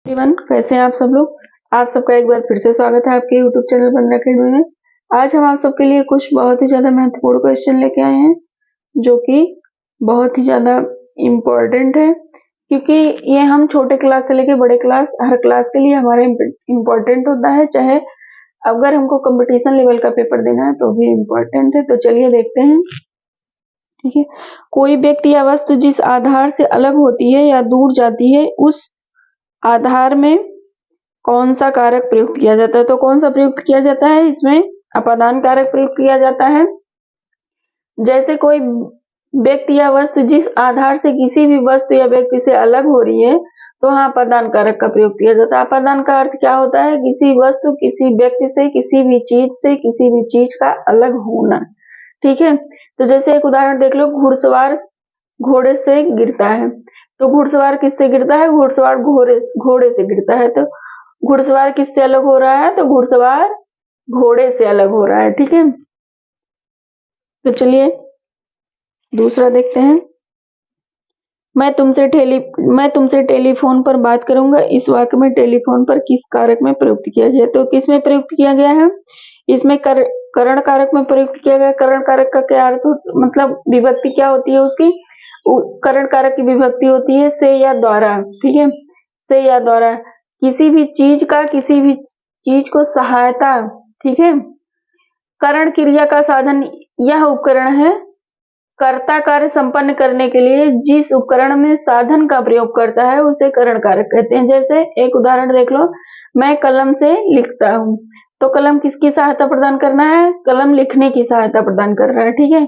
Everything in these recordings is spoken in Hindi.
एवरीवन, कैसे हैं आप सब लोग। आप सबका एक बार फिर से स्वागत है आपके यूट्यूब चैनल बंदर अकेडमी में। आज हम आप सबके लिए कुछ बहुत ही ज्यादा महत्वपूर्ण क्वेश्चन लेके आए हैं जो कि बहुत ही ज्यादा इम्पोर्टेंट है, क्योंकि ये हम छोटे क्लास से लेके बड़े क्लास हर क्लास के लिए हमारे इम्पोर्टेंट होता है। चाहे अगर हमको कंपटीशन लेवल का पेपर देना है तो भी इम्पोर्टेंट है। तो चलिए देखते हैं। ठीक है, कोई व्यक्ति या वस्तु जिस आधार से अलग होती है या दूर जाती है उस आधार में कौन सा कारक प्रयुक्त किया जाता है। तो कौन सा प्रयुक्त किया जाता है, इसमें अपादान कारक प्रयुक्त किया जाता है। जैसे कोई व्यक्ति या वस्तु जिस आधार से किसी भी वस्तु या व्यक्ति से अलग हो रही है तो वहां अपादान कारक का प्रयोग किया जाता है। अपादान का अर्थ क्या होता है, किसी वस्तु, किसी व्यक्ति से, किसी भी चीज से, किसी भी चीज का अलग होना। ठीक है, तो जैसे एक उदाहरण देख लो, घुड़सवार घोड़े से गिरता है। तो घुड़सवार किससे गिरता है, घुड़सवार घोड़े से गिरता है। तो घुड़सवार किससे अलग हो रहा है, तो घुड़सवार घोड़े से अलग हो रहा है। ठीक है, तो चलिए दूसरा देखते हैं। मैं तुमसे टेलीफोन पर बात करूंगा। इस वाक्य में टेलीफोन पर किस कारक में प्रयुक्त किया गया। तो किस में प्रयुक्त किया गया है, इसमें करण कारक में प्रयुक्त किया गया। करण कारक का क्या अर्थ, मतलब विभक्ति क्या होती है उसकी। करण कारक की विभक्ति होती है से या द्वारा। ठीक है, से या द्वारा किसी भी चीज का, किसी भी चीज को सहायता। ठीक है, करण क्रिया का साधन यह उपकरण है। कर्ता कार्य संपन्न करने के लिए जिस उपकरण में साधन का प्रयोग करता है उसे करण कारक कहते हैं। जैसे एक उदाहरण देख लो, मैं कलम से लिखता हूँ। तो कलम किसकी सहायता प्रदान करना है, कलम लिखने की सहायता प्रदान कर रहा है। ठीक है,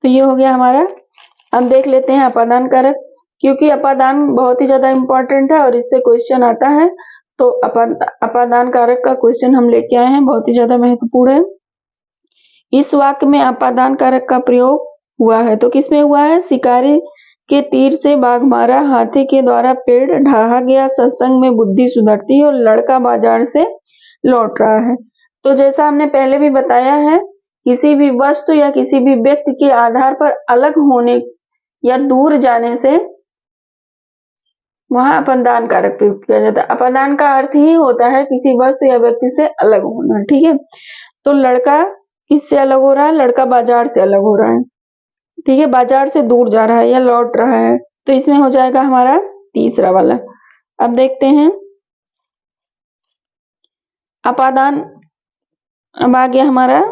तो ये हो गया हमारा। अब देख लेते हैं अपादान कारक, क्योंकि अपादान बहुत ही ज्यादा इंपॉर्टेंट है और इससे क्वेश्चन आता है। तो अपादान कारक का क्वेश्चन हम लेके आए हैं, बहुत ही ज्यादा महत्वपूर्ण है। इस वाक्य में अपादान कारक का प्रयोग हुआ है, तो किसमें हुआ है, शिकारी के तीर से बाघ मारा, हाथी के द्वारा पेड़ ढहा गया, सत्संग में बुद्धि सुधरती है और लड़का बाजार से लौट रहा है। तो जैसा हमने पहले भी बताया है, किसी भी वस्तु या किसी भी व्यक्ति के आधार पर अलग होने या दूर जाने से वहां अपादान कारक प्रयुक्त किया जाता है। अपादान का अर्थ ही होता है किसी वस्तु या व्यक्ति से अलग होना। ठीक है, तो लड़का किससे अलग हो रहा है, लड़का बाजार से अलग हो रहा है। ठीक है, बाजार से दूर जा रहा है या लौट रहा है। तो इसमें हो जाएगा हमारा तीसरा वाला। अब देखते हैं अपादान। अब आ गया हमारा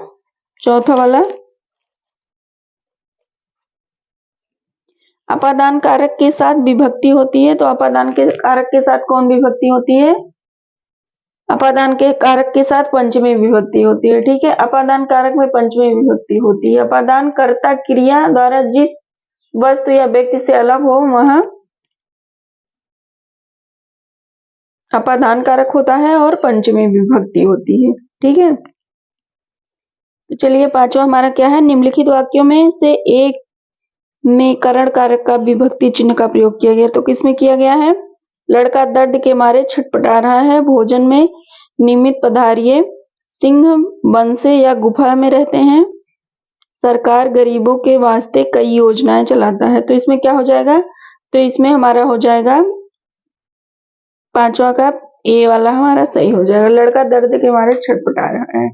चौथा वाला। अपादान कारक के साथ विभक्ति होती है। तो अपादान के कारक के साथ कौन विभक्ति होती है, अपादान के कारक के साथ पंचमी विभक्ति होती है। ठीक है, अपादान कारक में पंचमी विभक्ति होती है। अपादान कर्ता क्रिया द्वारा जिस वस्तु या व्यक्ति से अलग हो वह अपादान कारक होता है और पंचमी विभक्ति होती है। ठीक है, तो चलिए पांचवा हमारा क्या है, निम्नलिखित वाक्यों में से एक में करण कारक का विभक्ति चिन्ह का प्रयोग किया गया। तो किसमें किया गया है, लड़का दर्द के मारे छटपटा रहा है, भोजन में नियमित पधारिये, सिंह वन से या गुफा में रहते हैं, सरकार गरीबों के वास्ते कई योजनाएं चलाता है। तो इसमें क्या हो जाएगा, तो इसमें हमारा हो जाएगा पांचवा का ए वाला हमारा सही हो जाएगा, लड़का दर्द के मारे छटपटा रहा है।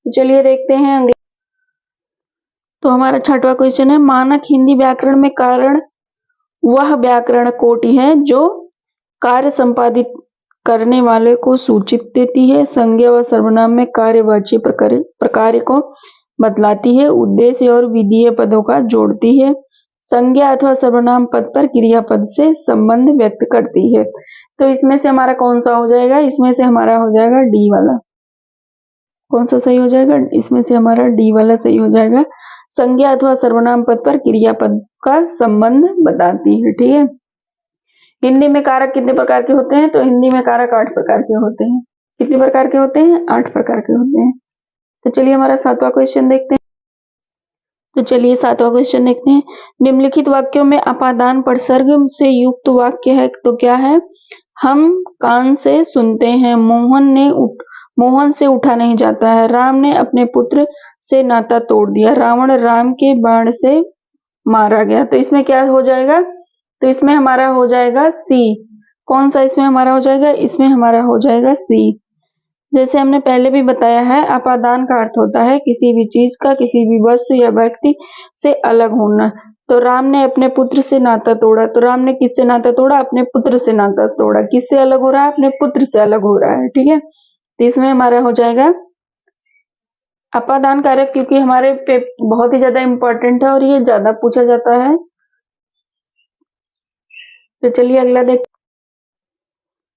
तो चलिए देखते हैं अगले। तो हमारा छठवां क्वेश्चन है, मानक हिंदी व्याकरण में कारण वह व्याकरण कोटि है जो कार्य संपादित करने वाले को सूचित देती है, संज्ञा व सर्वनाम में कार्यवाची प्रकार को बतलाती है, उद्देश्य और विधेय पदों का जोड़ती है, संज्ञा अथवा सर्वनाम पद पर क्रियापद से संबंध व्यक्त करती है। तो इसमें से हमारा कौन सा हो जाएगा, इसमें से हमारा हो जाएगा डी वाला। कौन सा सही हो जाएगा, इसमें से हमारा डी वाला सही हो जाएगा। संज्ञा अथवा सर्वनाम पद पर क्रियापद का संबंध बताती है। ठीक है, हिंदी में कारक कितने प्रकार के होते हैं, तो हिंदी में कारक 8 प्रकार के होते हैं। कितने प्रकार के होते हैं, 8 प्रकार के होते हैं। तो चलिए हमारा सातवां क्वेश्चन देखते हैं। तो चलिए सातवां क्वेश्चन देखते हैं, निम्नलिखित वाक्यों में अपादान प्रसर्ग से युक्त वाक्य है। तो क्या है, हम कान से सुनते हैं, मोहन से उठा नहीं जाता है, राम ने अपने पुत्र से नाता तोड़ दिया, रावण राम के बाण से मारा गया। तो इसमें क्या हो जाएगा, तो इसमें हमारा हो जाएगा सी, कौन सा इसमें हमारा हो जाएगा? इसमें हमारा हो जाएगा सी। जैसे हमने पहले भी बताया है, अपादान का अर्थ होता है किसी भी चीज का, किसी भी वस्तु या व्यक्ति से अलग होना। तो राम ने अपने पुत्र से नाता तोड़ा, तो राम ने किससे नाता तोड़ा? अपने पुत्र से नाता तोड़ा। किससे अलग हो रहा है? अपने पुत्र से अलग हो रहा है। ठीक है, तो इसमें हमारा हो जाएगा अपादान कारक, क्योंकि हमारे पे बहुत ही ज्यादा इंपॉर्टेंट है और ये ज्यादा पूछा जाता है। तो चलिए अगला देख।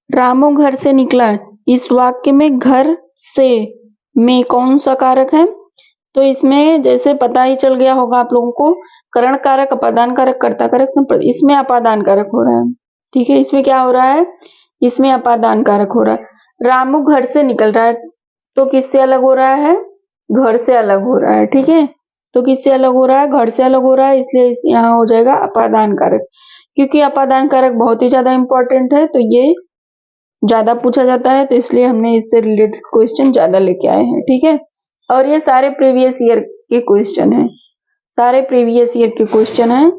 रामू घर से निकला, इस वाक्य में घर से में कौन सा कारक है? तो इसमें जैसे पता ही चल गया होगा आप लोगों को, करण कारक, अपादान कारक, कर्ता कारक, संप्रति। इसमें अपादान कारक हो रहा है। ठीक है, इसमें क्या हो रहा है? इसमें अपादान कारक हो रहा है। रामू घर से निकल रहा है, तो किससे अलग हो रहा है? घर से अलग हो रहा है। ठीक है, तो किससे अलग हो रहा है? घर से अलग हो रहा है, इसलिए यहाँ हो जाएगा अपादान कारक। क्योंकि अपादान कारक बहुत ही ज्यादा इंपॉर्टेंट है, तो ये ज्यादा पूछा जाता है, तो इसलिए हमने इससे रिलेटेड क्वेश्चन ज्यादा लेके आए हैं। ठीक है, और ये सारे प्रीवियस ईयर के क्वेश्चन हैं, सारे प्रीवियस ईयर के क्वेश्चन हैं।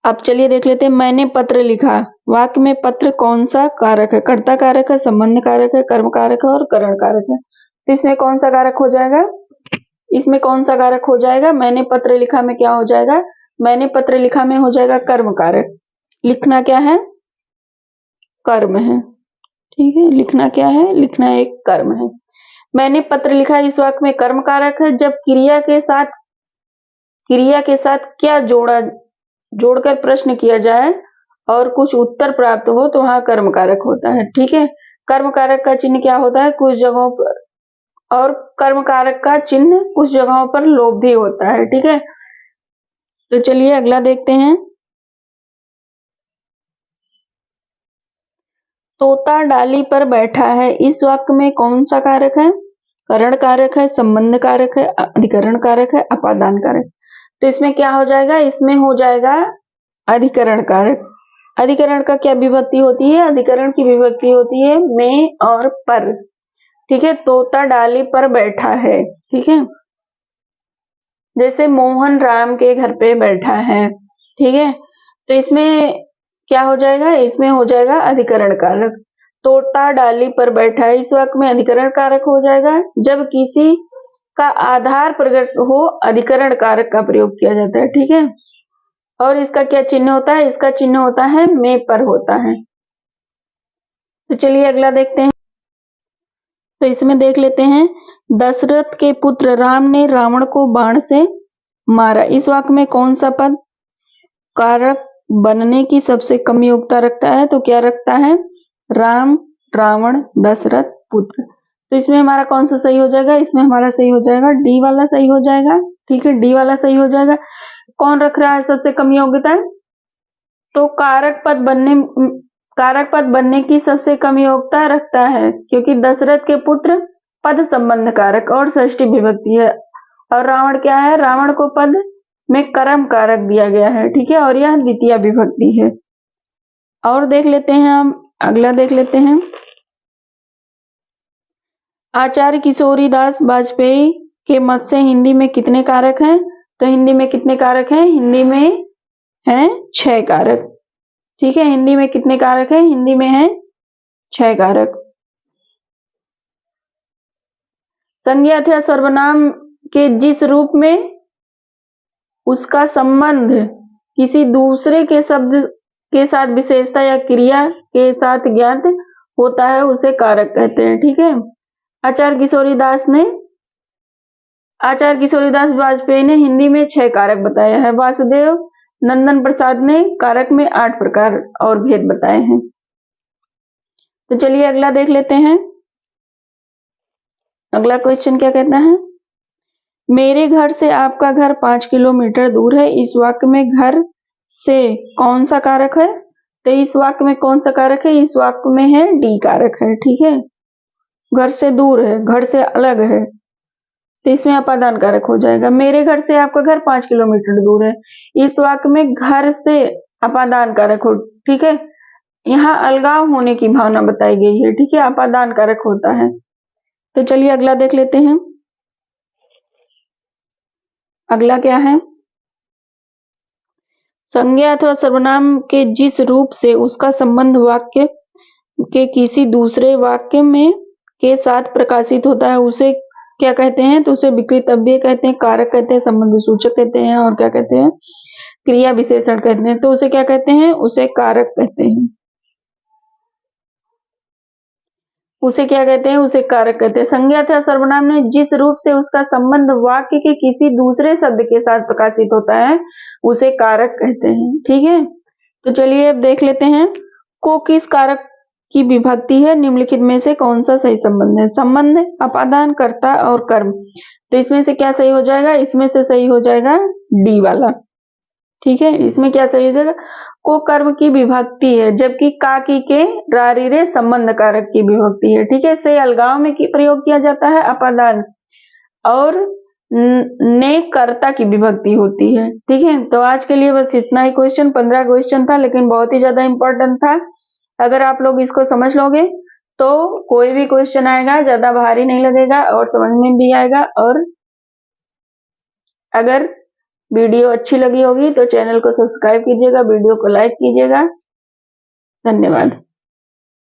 अब चलिए देख लेते हैं। मैंने पत्र लिखा, वाक्य में पत्र कौन सा कारक है? कर्ता कारक है, संबंध कारक है, कर्म कारक है और करण कारक है। तो इसमें कौन सा कारक हो जाएगा? इसमें कौन सा कारक हो जाएगा? मैंने पत्र लिखा में क्या हो जाएगा? मैंने पत्र लिखा में हो जाएगा कर्म कारक। लिखना क्या है? कर्म है। ठीक है, लिखना क्या है? लिखना एक कर्म है। मैंने पत्र लिखा, इस वाक्य में कर्म कारक है। जब क्रिया के साथ क्या जोड़कर प्रश्न किया जाए और कुछ उत्तर प्राप्त हो, तो वहां कर्म कारक होता है। ठीक है, कर्म कारक का चिन्ह क्या होता है? कुछ जगहों पर, और कर्म कारक का चिन्ह कुछ जगहों पर लोभ भी होता है। ठीक है, तो चलिए अगला देखते हैं। तोता डाली पर बैठा है, इस वाक्य में कौन सा कारक है? करण कारक है, संबंध कारक है, अधिकरण कारक है, अपादान कारक। तो इसमें क्या हो जाएगा? इसमें हो जाएगा अधिकरण कारक। अधिकरण का क्या विभक्ति होती है? अधिकरण की विभक्ति होती है में और पर। ठीक है, तोता डाली पर बैठा है। ठीक है, जैसे मोहन राम के घर पे बैठा है। ठीक है, तो इसमें क्या हो जाएगा? इसमें हो जाएगा अधिकरण कारक। तोता डाली पर बैठा है, इस वाक्य में अधिकरण कारक हो जाएगा। जब किसी का आधार प्रकट हो, अधिकरण कारक का प्रयोग किया जाता है। ठीक है, और इसका क्या चिन्ह होता है? इसका चिन्ह होता है में पर होता है। तो चलिए अगला देखते हैं। तो इसमें देख लेते हैं, दशरथ के पुत्र राम ने रावण को बाण से मारा, इस वाक्य में कौन सा पद कारक बनने की सबसे कम योग्यता रखता है? तो क्या रखता है? राम, रावण, दशरथ, पुत्र। तो इसमें हमारा कौन सा सही हो जाएगा? इसमें हमारा सही हो जाएगा डी वाला सही हो जाएगा। ठीक है, डी वाला सही हो जाएगा। कौन रख रहा है सबसे कम योग्यता? तो कारक पद बनने की सबसे कम योग्यता रखता है, क्योंकि दशरथ के पुत्र पद संबंध कारक और षष्ठी विभक्ति है, और रावण क्या है? रावण को पद में कर्म कारक दिया गया है। ठीक है, और यह द्वितीय विभक्ति है। और देख लेते हैं, हम अगला देख लेते हैं। आचार्य किशोरीदास वाजपेयी के मत से हिंदी में कितने कारक हैं? तो हिंदी में कितने कारक हैं? हिंदी में हैं 6 कारक। ठीक है, हिंदी में कितने कारक हैं? हिंदी में हैं 6 कारक। संज्ञा अथवा सर्वनाम के जिस रूप में उसका संबंध किसी दूसरे के शब्द के साथ विशेषता या क्रिया के साथ ज्ञात होता है, उसे कारक कहते हैं। ठीक है, आचार्य किशोरीदास वाजपेयी ने हिंदी में 6 कारक बताया है। वासुदेव नंदन प्रसाद ने कारक में 8 प्रकार और भेद बताए हैं। तो चलिए अगला देख लेते हैं। अगला क्वेश्चन क्या कहता है? मेरे घर से आपका घर 5 किलोमीटर दूर है, इस वाक्य में घर से कौन सा कारक है? तो इस वाक्य में कौन सा कारक है? इस वाक्य में है डी कारक है। ठीक है, घर से दूर है, घर से अलग है, तो इसमें अपादान कारक हो जाएगा। मेरे घर से आपका घर 5 किलोमीटर दूर है, इस वाक्य में घर से अपादान कारक हो। ठीक है, यहाँ अलगाव होने की भावना बताई गई है। ठीक है, अपादान कारक होता है। तो चलिए अगला देख लेते हैं। अगला क्या है? संज्ञा अथवा सर्वनाम के जिस रूप से उसका संबंध वाक्य के किसी दूसरे वाक्य में के साथ प्रकाशित होता है उसे क्या कहते हैं? तो उसे विकृत अव्यय कहते हैं, कारक कहते हैं, संबंध सूचक कहते हैं और क्या कहते हैं? क्रिया विशेषण कहते हैं। तो उसे क्या कहते हैं? उसे कारक कहते हैं। उसे क्या कहते हैं? उसे कारक कहते हैं। संज्ञा अथवा सर्वनाम में जिस रूप से उसका संबंध वाक्य के किसी दूसरे शब्द के साथ प्रकाशित होता है उसे कारक कहते हैं। ठीक है, तो चलिए अब देख लेते हैं को किस कारक की विभक्ति है, निम्नलिखित में से कौन सा सही संबंध है? संबंध, अपादान, कर्ता और कर्म। तो इसमें से क्या सही हो जाएगा? इसमें से सही हो जाएगा डी वाला। ठीक है, इसमें क्या सही हो जाएगा? को कर्म की विभक्ति है, जबकि का की के रारी रे संबंध कारक की विभक्ति है। ठीक है, से अलगाव में प्रयोग किया जाता है अपादान और ने कर्ता की विभक्ति होती है। ठीक है, तो आज के लिए बस इतना ही क्वेश्चन, 15 क्वेश्चन था लेकिन बहुत ही ज्यादा इंपॉर्टेंट था। अगर आप लोग इसको समझ लोगे तो कोई भी क्वेश्चन आएगा ज्यादा भारी नहीं लगेगा और समझ में भी आएगा। और अगर वीडियो अच्छी लगी होगी तो चैनल को सब्सक्राइब कीजिएगा, वीडियो को लाइक कीजिएगा। धन्यवाद।